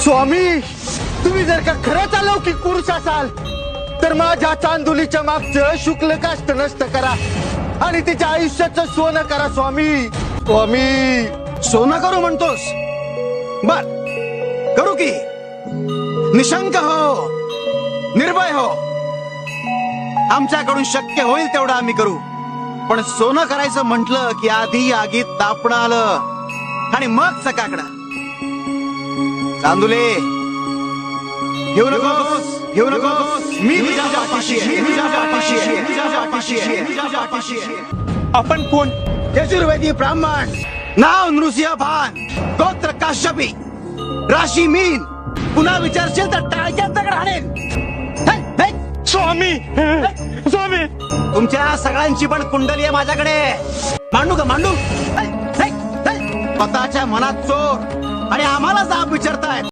स्वामी, तुम्ही जर का खरंच अलौकिक पुरुष असाल तर माझ्या चांदुलीच्या मागचं शुक्ल काष्ट नष्ट करा आणि तिच्या आयुष्याचं सोनं करा स्वामी. स्वामी, सोनं करू म्हणतोस? बर, करू की. निशंक हो, निर्भय हो. आमच्याकडून शक्य होईल तेवढं आम्ही करू. पण सोनं करायचं म्हटलं की आधी आगीत तापणं आलं आणि मग चकाकडं. चांदुले, घेऊ नकोस, घेऊ नकोस. मी तुझ्या पाठीशी आहे, मी तुझ्या पाठीशी आहे, मी तुझ्या पाठीशी आहे, मी तुझ्या पाठीशी आहे. आपण कोण? यजुर्वेदी ब्राह्मण, नाव नृसिंहभान, गोत्र काश्यपी, राशी मीन. पुन्हा विचारशील तर टाळक्यात दगड हाणेन. स्वामी, स्वामी. तुमच्या सगळ्यांची पण कुंडली आहे माझ्याकडे. मांडू का मांडू? स्वतःच्या मनात चोर आणि आम्हाला जाब विचारतायत.